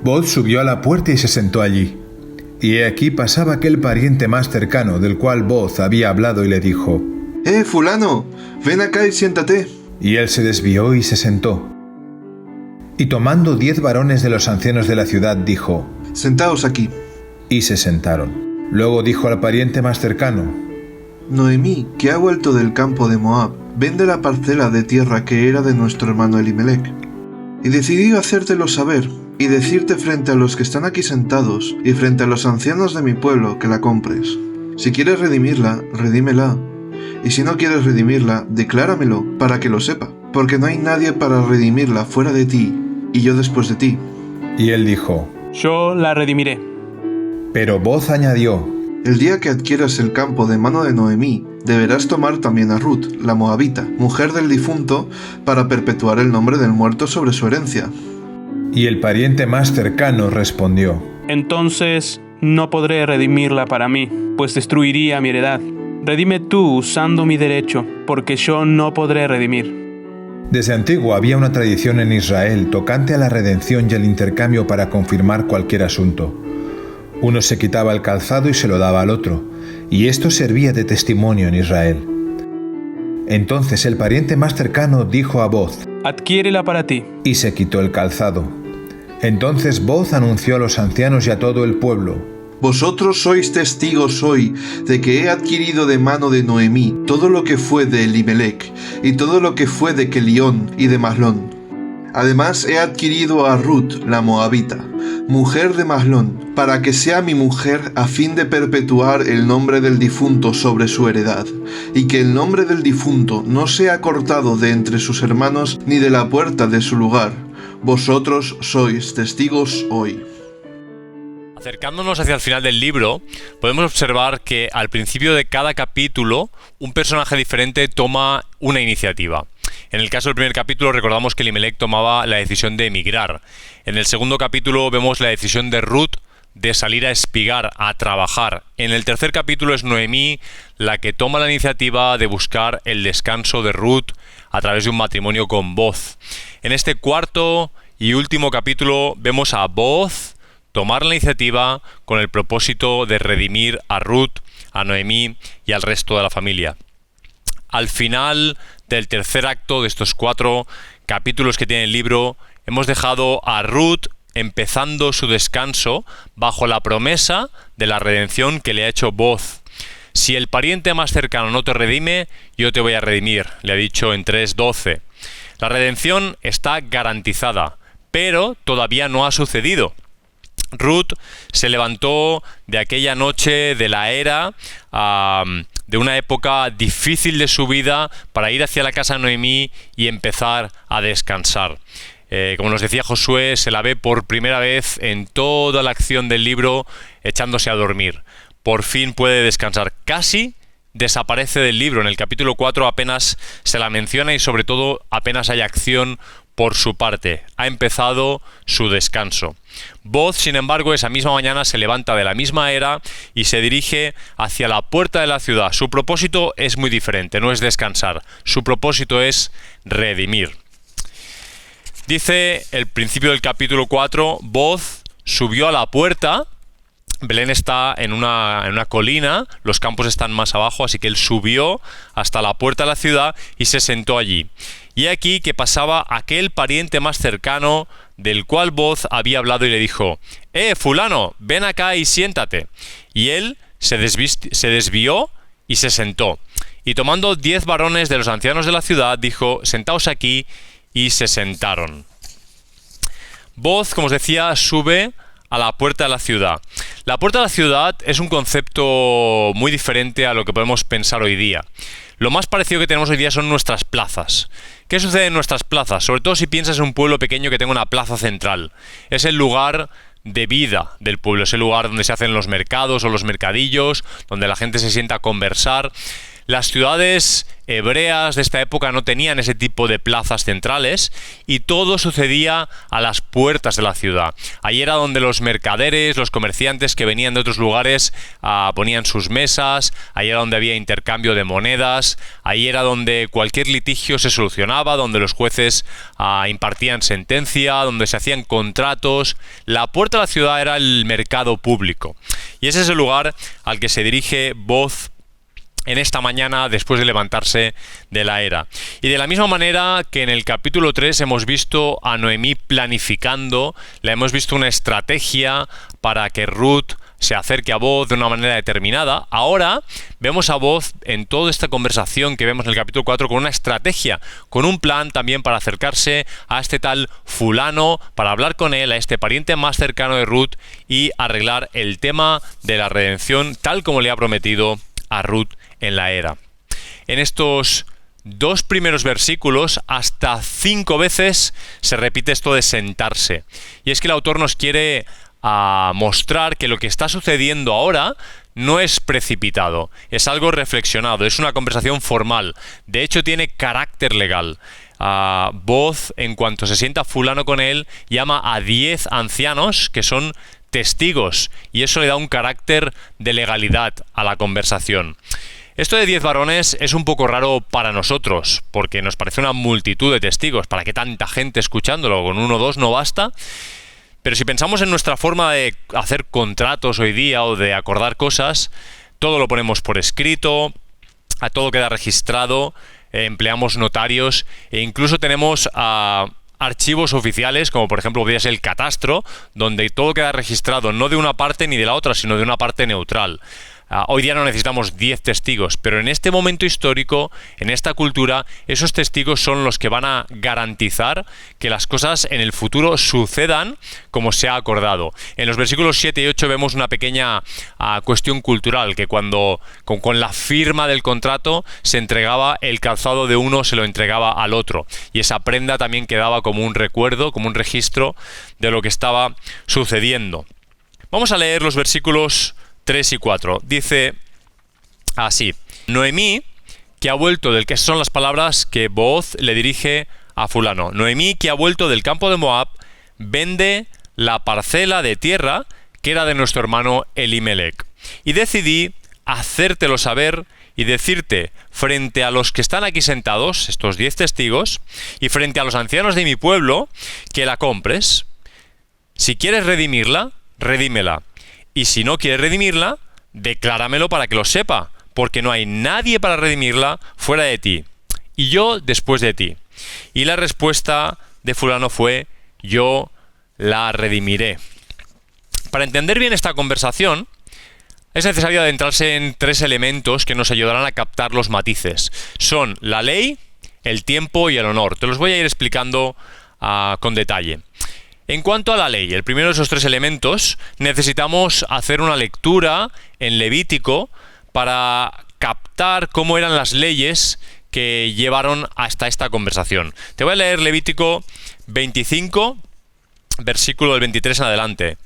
Booz subió a la puerta y se sentó allí. Y he aquí pasaba aquel pariente más cercano del cual Booz había hablado y le dijo: fulano, ven acá y siéntate. Y él se desvió y se sentó. Y tomando 10 varones de los ancianos de la ciudad, dijo: Sentaos aquí. Y se sentaron. Luego dijo al pariente más cercano: Noemí, que ha vuelto del campo de Moab, vende la parcela de tierra que era de nuestro hermano Elimelec. Y decidí hacértelo saber, y decirte frente a los que están aquí sentados, y frente a los ancianos de mi pueblo, que la compres. Si quieres redimirla, redímela. Y si no quieres redimirla, decláramelo, para que lo sepa. Porque no hay nadie para redimirla fuera de ti, y yo después de ti. Y él dijo: Yo la redimiré. Pero Booz añadió: El día que adquieras el campo de mano de Noemí, deberás tomar también a Ruth, la moabita, mujer del difunto, para perpetuar el nombre del muerto sobre su herencia. Y el pariente más cercano respondió: Entonces no podré redimirla para mí, pues destruiría mi heredad. Redime tú usando mi derecho, porque yo no podré redimir. Desde antiguo había una tradición en Israel tocante a la redención y el intercambio para confirmar cualquier asunto. Uno se quitaba el calzado y se lo daba al otro, y esto servía de testimonio en Israel. Entonces el pariente más cercano dijo a Booz: Adquiérela para ti. Y se quitó el calzado. Entonces Booz anunció a los ancianos y a todo el pueblo: Vosotros sois testigos hoy de que he adquirido de mano de Noemí todo lo que fue de Elimelec, y todo lo que fue de Kelión y de Mahlón. Además he adquirido a Ruth, la moabita, mujer de Mahlón, para que sea mi mujer a fin de perpetuar el nombre del difunto sobre su heredad, y que el nombre del difunto no sea cortado de entre sus hermanos ni de la puerta de su lugar. Vosotros sois testigos hoy. Acercándonos hacia el final del libro, podemos observar que al principio de cada capítulo un personaje diferente toma una iniciativa. En el caso del primer capítulo recordamos que Elimelec tomaba la decisión de emigrar. En el segundo capítulo vemos la decisión de Ruth de salir a espigar, a trabajar. En el tercer capítulo es Noemí la que toma la iniciativa de buscar el descanso de Ruth a través de un matrimonio con Booz. En este cuarto y último capítulo vemos a Booz tomar la iniciativa con el propósito de redimir a Ruth, a Noemí y al resto de la familia. Al final del tercer acto de estos 4 capítulos que tiene el libro, hemos dejado a Ruth empezando su descanso bajo la promesa de la redención que le ha hecho Booz. Si el pariente más cercano no te redime, yo te voy a redimir, le ha dicho en 3:12. La redención está garantizada, pero todavía no ha sucedido. Ruth se levantó de aquella noche de la era, de una época difícil de su vida, para ir hacia la casa de Noemí y empezar a descansar. Como nos decía Josué, se la ve por primera vez en toda la acción del libro echándose a dormir. Por fin puede descansar. Casi desaparece del libro. En el capítulo 4 apenas se la menciona y sobre todo apenas hay acción por su parte. Ha empezado su descanso. Booz, sin embargo, esa misma mañana se levanta de la misma era y se dirige hacia la puerta de la ciudad. Su propósito es muy diferente, no es descansar. Su propósito es redimir. Dice el principio del capítulo 4, Booz subió a la puerta. Belén está en una colina, los campos están más abajo, así que él subió hasta la puerta de la ciudad y se sentó allí. Y aquí que pasaba aquel pariente más cercano del cual Booz había hablado y le dijo: fulano, ven acá y siéntate. Y él se desvió y se sentó. Y tomando 10 varones de los ancianos de la ciudad, dijo: sentaos aquí, y se sentaron. Booz, como os decía, sube a la puerta de la ciudad. La puerta de la ciudad es un concepto muy diferente a lo que podemos pensar hoy día. Lo más parecido que tenemos hoy día son nuestras plazas. ¿Qué sucede en nuestras plazas? Sobre todo si piensas en un pueblo pequeño que tenga una plaza central. Es el lugar de vida del pueblo, es el lugar donde se hacen los mercados o los mercadillos, donde la gente se sienta a conversar. Las ciudades hebreas de esta época no tenían ese tipo de plazas centrales y todo sucedía a las puertas de la ciudad. Ahí era donde los mercaderes, los comerciantes que venían de otros lugares ponían sus mesas, ahí era donde había intercambio de monedas, ahí era donde cualquier litigio se solucionaba, donde los jueces impartían sentencia, donde se hacían contratos. La puerta de la ciudad era el mercado público. Y ese es el lugar al que se dirige Boz en esta mañana después de levantarse de la era. Y de la misma manera que en el capítulo 3 hemos visto a Noemí planificando, le hemos visto una estrategia para que Ruth se acerque a Boz de una manera determinada. Ahora vemos a Boz en toda esta conversación que vemos en el capítulo 4 con una estrategia, con un plan también para acercarse a este tal fulano, para hablar con él, a este pariente más cercano de Ruth y arreglar el tema de la redención tal como le ha prometido a Ruth en la era. En estos 2 primeros versículos, hasta 5 veces se repite esto de sentarse. Y es que el autor nos quiere mostrar que lo que está sucediendo ahora no es precipitado, es algo reflexionado, es una conversación formal. De hecho, tiene carácter legal. Boz, en cuanto se sienta fulano con él, llama a 10 ancianos que son testigos, y eso le da un carácter de legalidad a la conversación. Esto de 10 varones es un poco raro para nosotros, porque nos parece una multitud de testigos. ¿Para qué tanta gente escuchándolo? Con 1 o 2 no basta. Pero si pensamos en nuestra forma de hacer contratos hoy día o de acordar cosas, todo lo ponemos por escrito, a todo queda registrado, empleamos notarios e incluso tenemos archivos oficiales, como por ejemplo podría ser el catastro, donde todo queda registrado no de una parte ni de la otra, sino de una parte neutral. Hoy día no necesitamos 10 testigos, pero en este momento histórico, en esta cultura, esos testigos son los que van a garantizar que las cosas en el futuro sucedan como se ha acordado. En los versículos 7 y 8 vemos una pequeña cuestión cultural, que cuando con la firma del contrato se entregaba el calzado de uno, se lo entregaba al otro. Y esa prenda también quedaba como un recuerdo, como un registro de lo que estaba sucediendo. Vamos a leer los versículos 3 y 4. Dice así: Noemí, que ha vuelto del que son las palabras que Boz le dirige a fulano. Noemí, que ha vuelto del campo de Moab, vende la parcela de tierra que era de nuestro hermano Elimelec. Y decidí hacértelo saber y decirte frente a los que están aquí sentados, estos 10 testigos, y frente a los ancianos de mi pueblo, que la compres. Si quieres redimirla, redímela. Y si no quieres redimirla, decláramelo para que lo sepa, porque no hay nadie para redimirla fuera de ti, y yo después de ti. Y la respuesta de fulano fue: yo la redimiré. Para entender bien esta conversación, es necesario adentrarse en 3 elementos que nos ayudarán a captar los matices. Son la ley, el tiempo y el honor. Te los voy a ir explicando con detalle. En cuanto a la ley, el primero de esos 3 elementos, necesitamos hacer una lectura en Levítico para captar cómo eran las leyes que llevaron hasta esta conversación. Te voy a leer Levítico 25, versículo del 23 en adelante.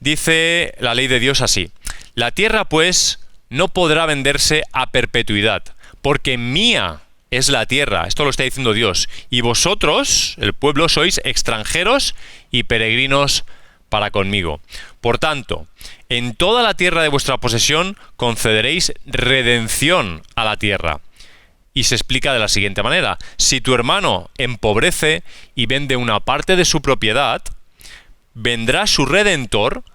Dice la ley de Dios así: la tierra, pues, no podrá venderse a perpetuidad, porque mía es la tierra. Esto lo está diciendo Dios. Y vosotros, el pueblo, sois extranjeros y peregrinos para conmigo. Por tanto, en toda la tierra de vuestra posesión concederéis redención a la tierra. Y se explica de la siguiente manera: si tu hermano empobrece y vende una parte de su propiedad, vendrá su redentor,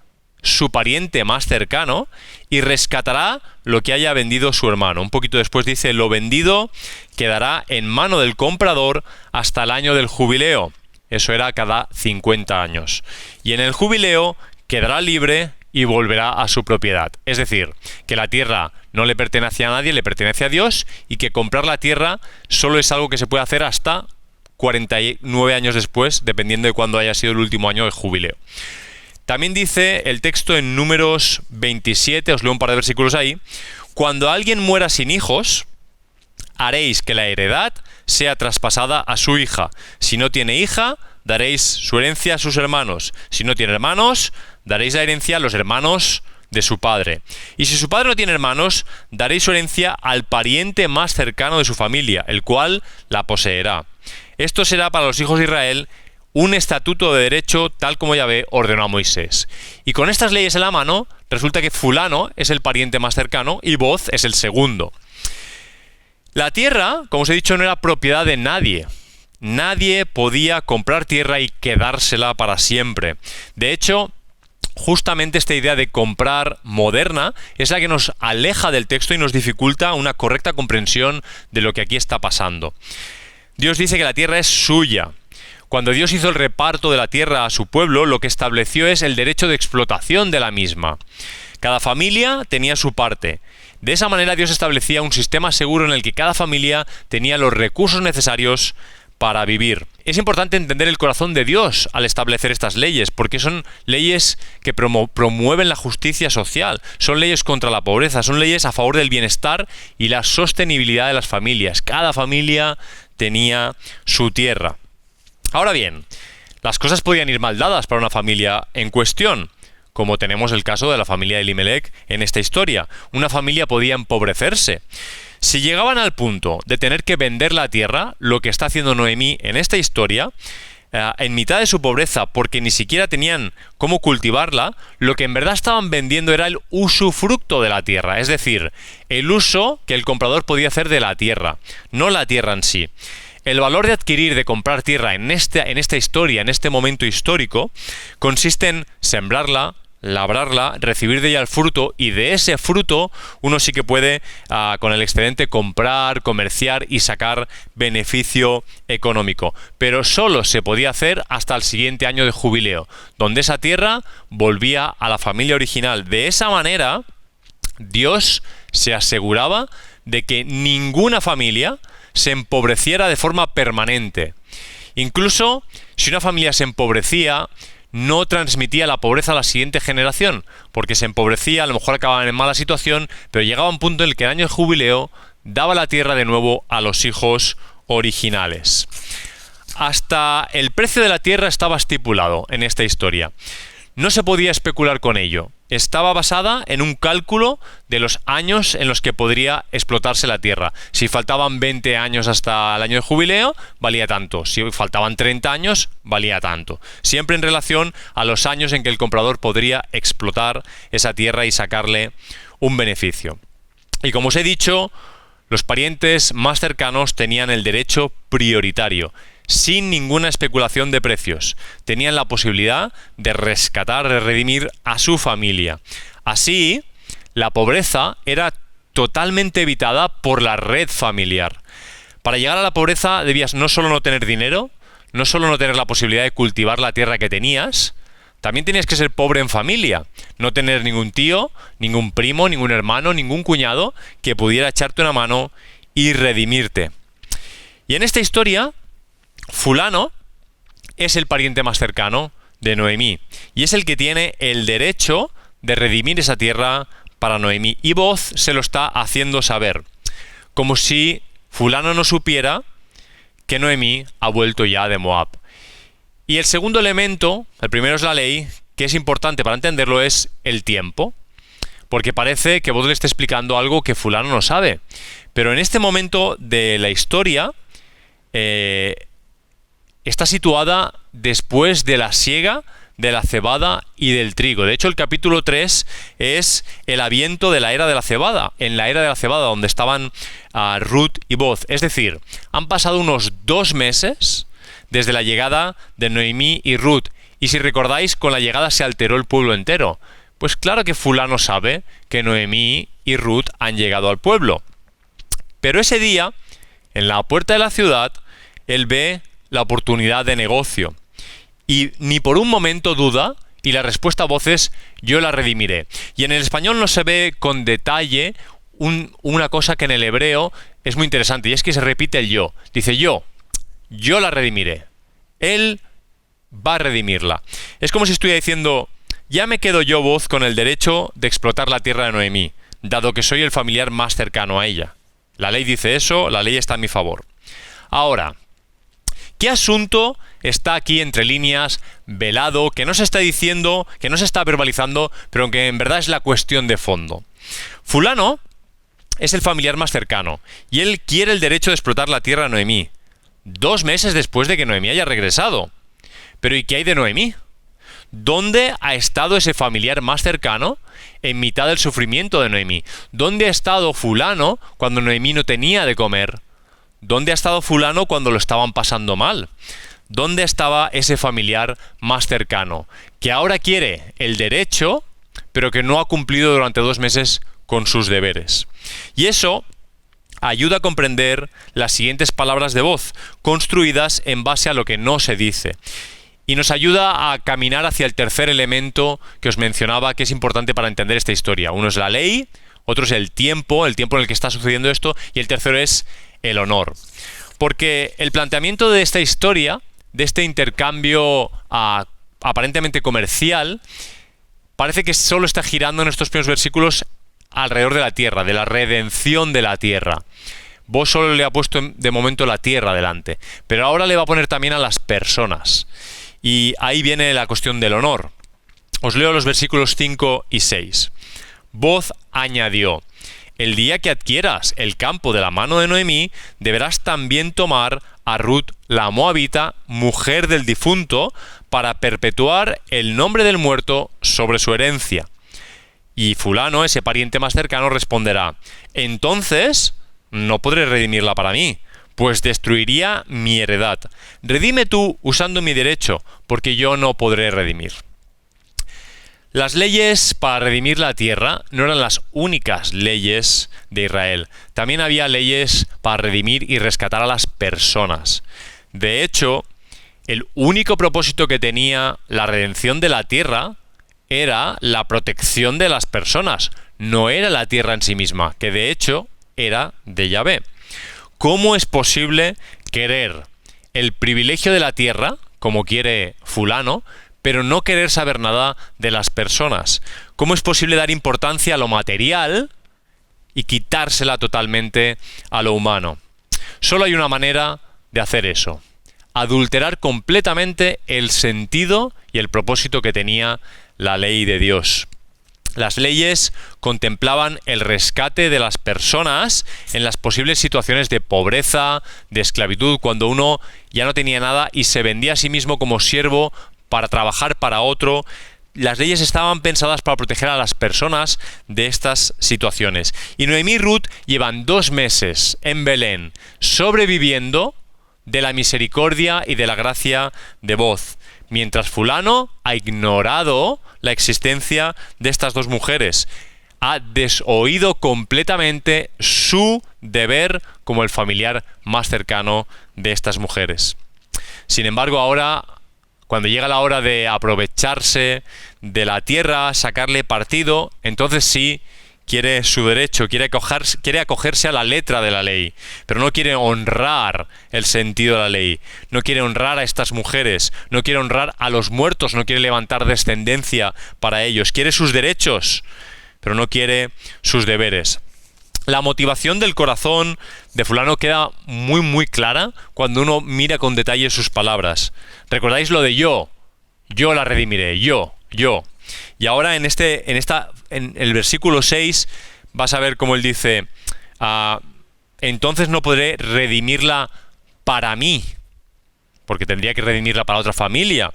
su pariente más cercano, y rescatará lo que haya vendido su hermano. Un poquito después dice: lo vendido quedará en mano del comprador hasta el año del jubileo. Eso era cada 50 años. Y en el jubileo quedará libre y volverá a su propiedad. Es decir, que la tierra no le pertenece a nadie, le pertenece a Dios, y que comprar la tierra solo es algo que se puede hacer hasta 49 años después, dependiendo de cuándo haya sido el último año de jubileo. También dice el texto en Números 27, os leo un par de versículos ahí: cuando alguien muera sin hijos, haréis que la heredad sea traspasada a su hija. Si no tiene hija, daréis su herencia a sus hermanos. Si no tiene hermanos, daréis la herencia a los hermanos de su padre. Y si su padre no tiene hermanos, daréis su herencia al pariente más cercano de su familia, el cual la poseerá. Esto será para los hijos de Israel un estatuto de derecho tal como Yahvé ordenó a Moisés. Y con estas leyes en la mano, resulta que fulano es el pariente más cercano y Boz es el segundo. La tierra, como os he dicho, no era propiedad de nadie. Nadie podía comprar tierra y quedársela para siempre. De hecho, justamente esta idea de comprar moderna es la que nos aleja del texto y nos dificulta una correcta comprensión de lo que aquí está pasando. Dios dice que la tierra es suya. Cuando Dios hizo el reparto de la tierra a su pueblo, lo que estableció es el derecho de explotación de la misma. Cada familia tenía su parte. De esa manera Dios establecía un sistema seguro en el que cada familia tenía los recursos necesarios para vivir. Es importante entender el corazón de Dios al establecer estas leyes, porque son leyes que promueven la justicia social, son leyes contra la pobreza, son leyes a favor del bienestar y la sostenibilidad de las familias. Cada familia tenía su tierra. Ahora bien, las cosas podían ir mal dadas para una familia en cuestión, como tenemos el caso de la familia de Elimelech en esta historia. Una familia podía empobrecerse. Si llegaban al punto de tener que vender la tierra, lo que está haciendo Noemí en esta historia, en mitad de su pobreza, porque ni siquiera tenían cómo cultivarla, lo que en verdad estaban vendiendo era el usufructo de la tierra, es decir, el uso que el comprador podía hacer de la tierra, no la tierra en sí. El valor de adquirir, de comprar tierra en esta historia, en este momento histórico, consiste en sembrarla, labrarla, recibir de ella el fruto, y de ese fruto uno sí que puede, con el excedente, comprar, comerciar y sacar beneficio económico. Pero solo se podía hacer hasta el siguiente año de jubileo, donde esa tierra volvía a la familia original. De esa manera, Dios se aseguraba de que ninguna familia se empobreciera de forma permanente. Incluso si una familia se empobrecía, no transmitía la pobreza a la siguiente generación, porque se empobrecía, a lo mejor acababan en mala situación, pero llegaba un punto en el que el año de jubileo daba la tierra de nuevo a los hijos originales. Hasta el precio de la tierra estaba estipulado en esta historia. No se podía especular con ello. Estaba basada en un cálculo de los años en los que podría explotarse la tierra. Si faltaban 20 años hasta el año de jubileo, valía tanto. Si faltaban 30 años, valía tanto. Siempre en relación a los años en que el comprador podría explotar esa tierra y sacarle un beneficio. Y como os he dicho, los parientes más cercanos tenían el derecho prioritario, sin ninguna especulación de precios. Tenían la posibilidad de rescatar, de redimir a su familia. Así, la pobreza era totalmente evitada por la red familiar. Para llegar a la pobreza debías no solo no tener dinero, no solo no tener la posibilidad de cultivar la tierra que tenías, también tenías que ser pobre en familia, no tener ningún tío, ningún primo, ningún hermano, ningún cuñado que pudiera echarte una mano y redimirte. Y en esta historia, fulano es el pariente más cercano de Noemí y es el que tiene el derecho de redimir esa tierra para Noemí, y Boz se lo está haciendo saber, como si fulano no supiera que Noemí ha vuelto ya de Moab. Y el segundo elemento, el primero es la ley, que es importante para entenderlo, es el tiempo, porque parece que Boz le está explicando algo que fulano no sabe, pero en este momento de la historia está situada después de la siega de la cebada y del trigo. De hecho, el capítulo 3 es el aviento de la era de la cebada, en la era de la cebada, donde estaban Ruth y Boz. Es decir, han pasado unos 2 meses desde la llegada de Noemí y Ruth. Y si recordáis, con la llegada se alteró el pueblo entero. Pues claro que fulano sabe que Noemí y Ruth han llegado al pueblo. Pero ese día, en la puerta de la ciudad, él ve la oportunidad de negocio. Y ni por un momento duda, y la respuesta a Boz es: yo la redimiré. Y en el español no se ve con detalle una cosa que en el hebreo es muy interesante, y es que se repite el yo. Dice yo la redimiré. Él va a redimirla. Es como si estuviera diciendo: ya me quedo yo, Boz, con el derecho de explotar la tierra de Noemí, dado que soy el familiar más cercano a ella. La ley dice eso, la ley está a mi favor. Ahora, ¿Qué asunto está aquí entre líneas, velado, que no se está diciendo, que no se está verbalizando, pero que en verdad es la cuestión de fondo? Fulano es el familiar más cercano y él quiere el derecho de explotar la tierra a Noemí, 2 meses después de que Noemí haya regresado. Pero ¿y qué hay de Noemí? ¿Dónde ha estado ese familiar más cercano en mitad del sufrimiento de Noemí? ¿Dónde ha estado fulano cuando Noemí no tenía de comer? ¿Dónde ha estado fulano cuando lo estaban pasando mal? ¿Dónde estaba ese familiar más cercano que ahora quiere el derecho, pero que no ha cumplido durante 2 meses con sus deberes? Y eso ayuda a comprender las siguientes palabras de voz, construidas en base a lo que no se dice. Y nos ayuda a caminar hacia el tercer elemento que os mencionaba, que es importante para entender esta historia. Uno es la ley, otro es el tiempo en el que está sucediendo esto, y el tercero es el honor. Porque el planteamiento de esta historia, de este intercambio aparentemente comercial, parece que solo está girando en estos primeros versículos alrededor de la tierra, de la redención de la tierra. Vos solo le ha puesto de momento la tierra delante, pero ahora le va a poner también a las personas. Y ahí viene la cuestión del honor. Os leo los versículos 5 y 6. Boz añadió: el día que adquieras el campo de la mano de Noemí, deberás también tomar a Ruth la moabita, mujer del difunto, para perpetuar el nombre del muerto sobre su herencia. Y fulano, ese pariente más cercano, responderá: entonces no podré redimirla para mí, pues destruiría mi heredad. Redime tú usando mi derecho, porque yo no podré redimir. Las leyes para redimir la tierra no eran las únicas leyes de Israel. También había leyes para redimir y rescatar a las personas. De hecho, el único propósito que tenía la redención de la tierra era la protección de las personas. No era la tierra en sí misma, que de hecho era de Yahvé. ¿Cómo es posible querer el privilegio de la tierra, como quiere fulano, pero no querer saber nada de las personas? ¿Cómo es posible dar importancia a lo material y quitársela totalmente a lo humano? Solo hay una manera de hacer eso: adulterar completamente el sentido y el propósito que tenía la ley de Dios. Las leyes contemplaban el rescate de las personas en las posibles situaciones de pobreza, de esclavitud, cuando uno ya no tenía nada y se vendía a sí mismo como siervo para trabajar para otro. Las leyes estaban pensadas para proteger a las personas de estas situaciones. Y Noemí y Ruth llevan 2 meses en Belén sobreviviendo de la misericordia y de la gracia de Boz, mientras fulano ha ignorado la existencia de estas 2 mujeres. Ha desoído completamente su deber como el familiar más cercano de estas mujeres. Sin embargo, ahora, cuando llega la hora de aprovecharse de la tierra, sacarle partido, entonces sí quiere su derecho, quiere acogerse a la letra de la ley, pero no quiere honrar el sentido de la ley, no quiere honrar a estas mujeres, no quiere honrar a los muertos, no quiere levantar descendencia para ellos, quiere sus derechos, pero no quiere sus deberes. La motivación del corazón de fulano queda muy clara cuando uno mira con detalle sus palabras. ¿Recordáis lo de yo la redimiré, yo? Y ahora en el versículo 6 vas a ver cómo él dice: entonces no podré redimirla para mí, porque tendría que redimirla para otra familia.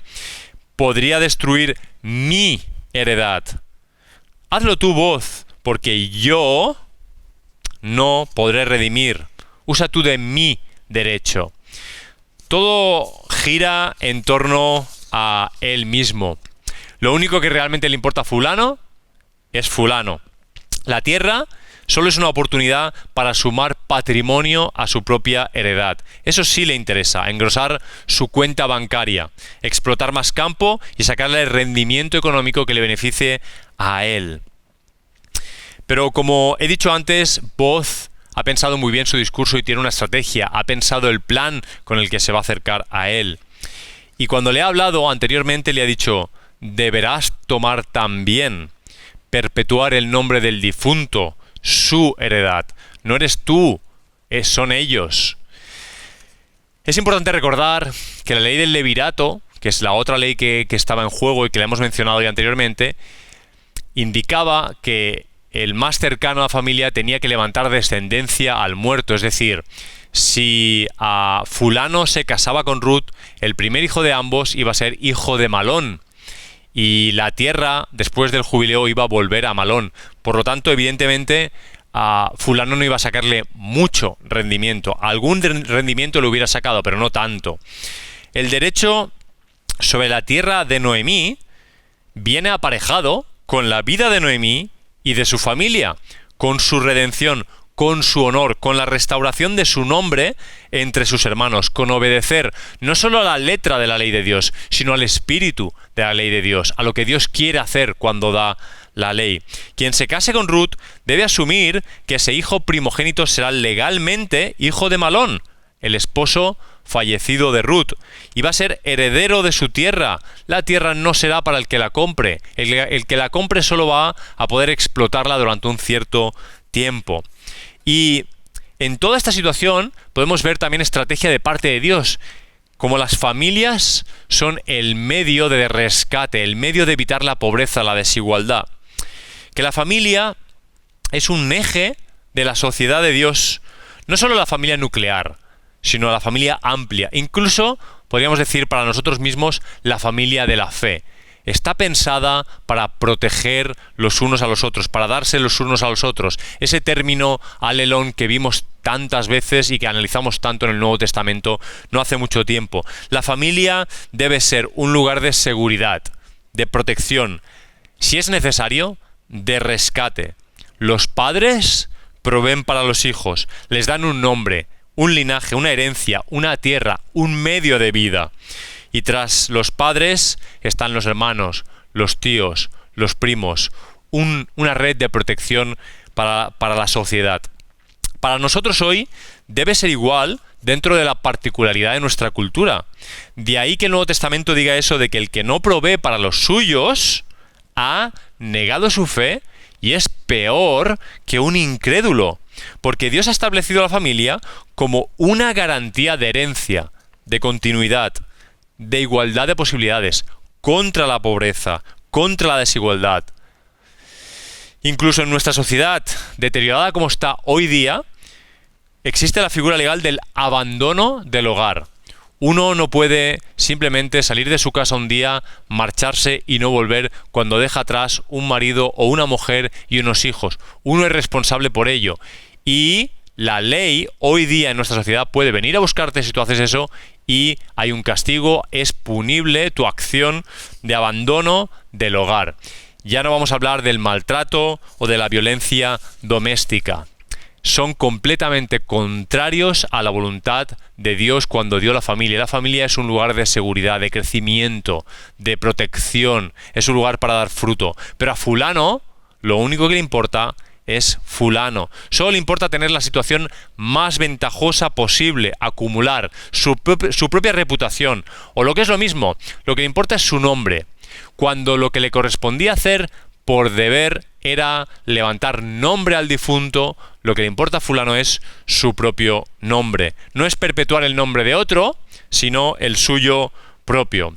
Podría destruir mi heredad. Hazlo tú, Boz, porque yo no podré redimir. Usa tú de mi derecho. Todo gira en torno a él mismo. Lo único que realmente le importa a fulano es fulano. La tierra solo es una oportunidad para sumar patrimonio a su propia heredad. Eso sí le interesa: engrosar su cuenta bancaria, explotar más campo y sacarle el rendimiento económico que le beneficie a él. Pero como he dicho antes, Boz ha pensado muy bien su discurso y tiene una estrategia. Ha pensado el plan con el que se va a acercar a él. Y cuando le ha hablado anteriormente, le ha dicho: deberás tomar también, perpetuar el nombre del difunto, su heredad. No eres tú, son ellos. Es importante recordar que la ley del levirato, que es la otra ley que estaba en juego y que la hemos mencionado ya anteriormente, indicaba que el más cercano a la familia tenía que levantar descendencia al muerto. Es decir, si a fulano se casaba con Ruth, el primer hijo de ambos iba a ser hijo de Malón. Y la tierra, después del jubileo, iba a volver a Malón. Por lo tanto, evidentemente, a fulano no iba a sacarle mucho rendimiento. Algún rendimiento lo hubiera sacado, pero no tanto. El derecho sobre la tierra de Noemí viene aparejado con la vida de Noemí y de su familia, con su redención, con su honor, con la restauración de su nombre entre sus hermanos, con obedecer no solo a la letra de la ley de Dios, sino al espíritu de la ley de Dios, a lo que Dios quiere hacer cuando da la ley. Quien se case con Ruth debe asumir que ese hijo primogénito será legalmente hijo de Malón, el esposo fallecido de Ruth, y va a ser heredero de su tierra. La tierra no será para el que la compre. El que la compre solo va a poder explotarla durante un cierto tiempo. Y en toda esta situación podemos ver también estrategia de parte de Dios. Como las familias son el medio de rescate, el medio de evitar la pobreza, la desigualdad. Que la familia es un eje de la sociedad de Dios, no solo la familia nuclear, sino la familia amplia. Incluso, podríamos decir para nosotros mismos, la familia de la fe. Está pensada para proteger los unos a los otros, para darse los unos a los otros. Ese término alelón que vimos tantas veces y que analizamos tanto en el Nuevo Testamento no hace mucho tiempo. La familia debe ser un lugar de seguridad, de protección, si es necesario, de rescate. Los padres proveen para los hijos, les dan un nombre, un linaje, una herencia, una tierra, un medio de vida. Y tras los padres están los hermanos, los tíos, los primos, una red de protección para la sociedad. Para nosotros hoy debe ser igual dentro de la particularidad de nuestra cultura. De ahí que el Nuevo Testamento diga eso de que el que no provee para los suyos ha negado su fe y es peor que un incrédulo. Porque Dios ha establecido la familia como una garantía de herencia, de continuidad, de igualdad de posibilidades, contra la pobreza, contra la desigualdad. Incluso en nuestra sociedad, deteriorada como está hoy día, existe la figura legal del abandono del hogar. Uno no puede simplemente salir de su casa un día, marcharse y no volver cuando deja atrás un marido o una mujer y unos hijos. Uno es responsable por ello. Y la ley hoy día en nuestra sociedad puede venir a buscarte si tú haces eso y hay un castigo, es punible tu acción de abandono del hogar. Ya no vamos a hablar del maltrato o de la violencia doméstica. Son completamente contrarios a la voluntad de Dios cuando dio la familia. La familia es un lugar de seguridad, de crecimiento, de protección, es un lugar para dar fruto. Pero a fulano, lo único que le importa es fulano. Solo le importa tener la situación más ventajosa posible, acumular su propia reputación. O lo que es lo mismo, lo que le importa es su nombre. Cuando lo que le correspondía hacer por deber era levantar nombre al difunto, lo que le importa a fulano es su propio nombre. No es perpetuar el nombre de otro, sino el suyo propio.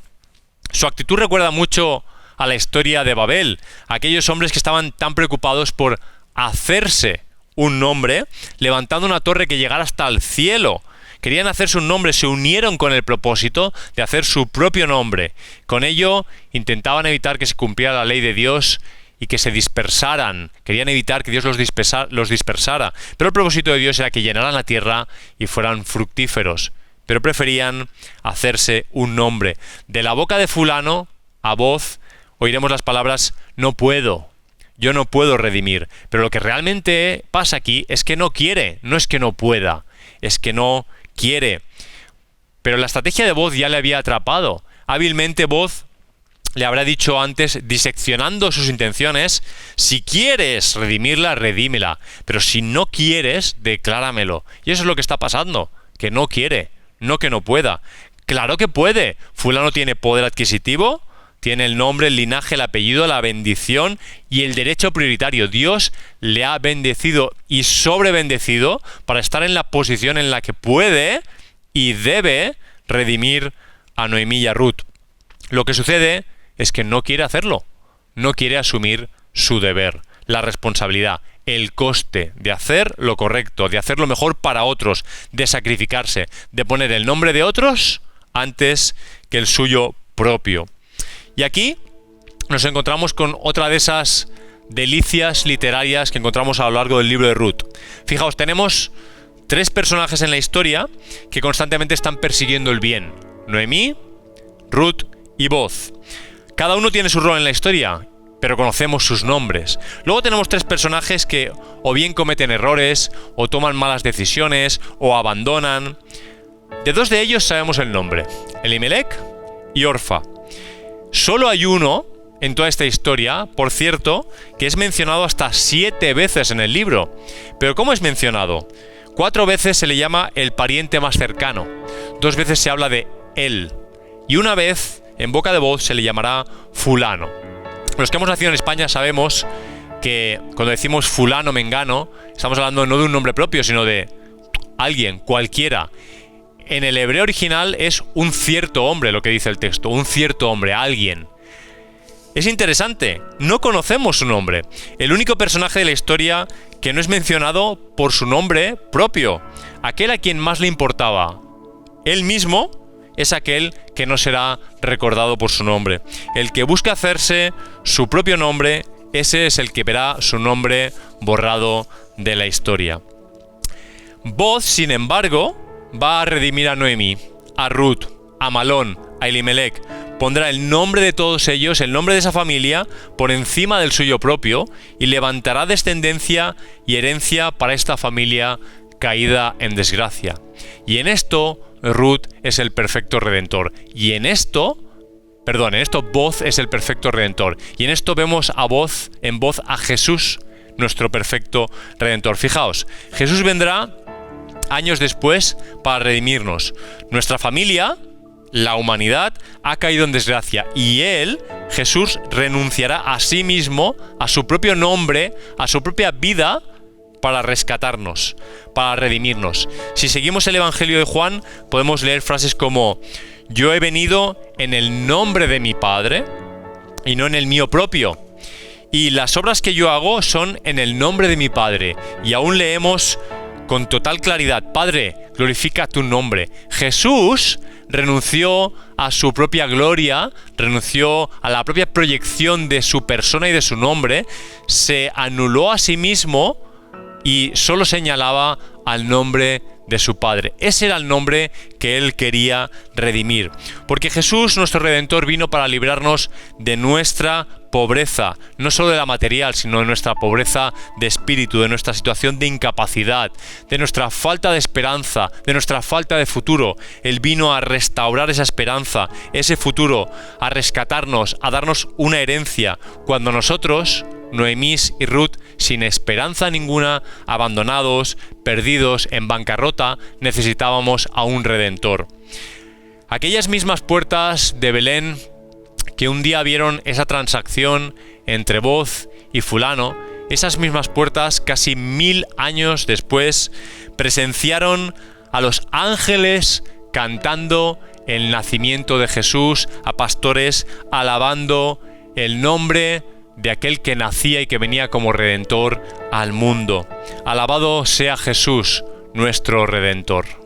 Su actitud recuerda mucho a la historia de Babel, aquellos hombres que estaban tan preocupados por hacerse un nombre, levantando una torre que llegara hasta el cielo. Querían hacerse un nombre, se unieron con el propósito de hacer su propio nombre. Con ello intentaban evitar que se cumpliera la ley de Dios y que se dispersaran. Querían evitar que Dios los dispersara. Pero el propósito de Dios era que llenaran la tierra y fueran fructíferos. Pero preferían hacerse un nombre. De la boca de fulano, a voz, oiremos las palabras, no puedo. Yo no puedo redimir. Pero lo que realmente pasa aquí es que no quiere. No es que no pueda. Es que no quiere. Pero la estrategia de voz ya le había atrapado. Hábilmente voz le habrá dicho antes, diseccionando sus intenciones, si quieres redimirla, redímela. Pero si no quieres, decláramelo. Y eso es lo que está pasando. Que no quiere. No que no pueda. Claro que puede. Fulano tiene poder adquisitivo, tiene el nombre, el linaje, el apellido, la bendición y el derecho prioritario. Dios le ha bendecido y sobrebendecido para estar en la posición en la que puede y debe redimir a Noemí y a Ruth. Lo que sucede es que no quiere hacerlo, no quiere asumir su deber, la responsabilidad, el coste de hacer lo correcto, de hacer lo mejor para otros, de sacrificarse, de poner el nombre de otros antes que el suyo propio. Y aquí nos encontramos con otra de esas delicias literarias que encontramos a lo largo del libro de Ruth. Fijaos, tenemos 3 personajes en la historia que constantemente están persiguiendo el bien: Noemí, Ruth y Booz. Cada uno tiene su rol en la historia, pero conocemos sus nombres. Luego tenemos 3 personajes que o bien cometen errores, o toman malas decisiones, o abandonan. De 2 de ellos sabemos el nombre: Elimelec y Orfa. Solo hay uno en toda esta historia, por cierto, que es mencionado hasta 7 veces en el libro. ¿Pero cómo es mencionado? 4 veces se le llama el pariente más cercano, 2 veces se habla de él, y una vez, en boca de Booz, se le llamará fulano. Los que hemos nacido en España sabemos que cuando decimos fulano, mengano, estamos hablando no de un nombre propio, sino de alguien, cualquiera. En el hebreo original es un cierto hombre, lo que dice el texto, un cierto hombre, alguien. Es interesante, no conocemos su nombre. El único personaje de la historia que no es mencionado por su nombre propio, aquel a quien más le importaba él mismo, es aquel que no será recordado por su nombre. El que busca hacerse su propio nombre, ese es el que verá su nombre borrado de la historia. Booz, sin embargo, va a redimir a Noemí, a Ruth, a Malón, a Elimelec. Pondrá el nombre de todos ellos, el nombre de esa familia, por encima del suyo propio, y levantará descendencia y herencia para esta familia caída en desgracia. Y en esto Ruth es el perfecto redentor. En esto Booz es el perfecto redentor. Y en esto vemos en Booz a Jesús, nuestro perfecto redentor. Fijaos, Jesús vendrá años después para redimirnos. Nuestra familia, la humanidad, ha caído en desgracia, y Él, Jesús, renunciará a sí mismo, a su propio nombre, a su propia vida, para rescatarnos, para redimirnos. Si seguimos el Evangelio de Juan, podemos leer frases como: yo he venido en el nombre de mi Padre y no en el mío propio, y las obras que yo hago son en el nombre de mi Padre. Y aún leemos con total claridad: Padre, glorifica tu nombre. Jesús renunció a su propia gloria, renunció a la propia proyección de su persona y de su nombre, se anuló a sí mismo y solo señalaba al nombre de su Padre. Ese era el nombre que Él quería redimir. Porque Jesús, nuestro Redentor, vino para librarnos de nuestra pobreza, no solo de la material, sino de nuestra pobreza de espíritu, de nuestra situación de incapacidad, de nuestra falta de esperanza, de nuestra falta de futuro. Él vino a restaurar esa esperanza, ese futuro, a rescatarnos, a darnos una herencia, cuando nosotros, Noemí y Ruth, sin esperanza ninguna, abandonados, perdidos, en bancarrota, necesitábamos a un Redentor. Aquellas mismas puertas de Belén que un día vieron esa transacción entre Booz y fulano, esas mismas puertas, casi 1000 años después, presenciaron a los ángeles cantando el nacimiento de Jesús, a pastores alabando el nombre de aquel que nacía y que venía como Redentor al mundo. Alabado sea Jesús, nuestro Redentor.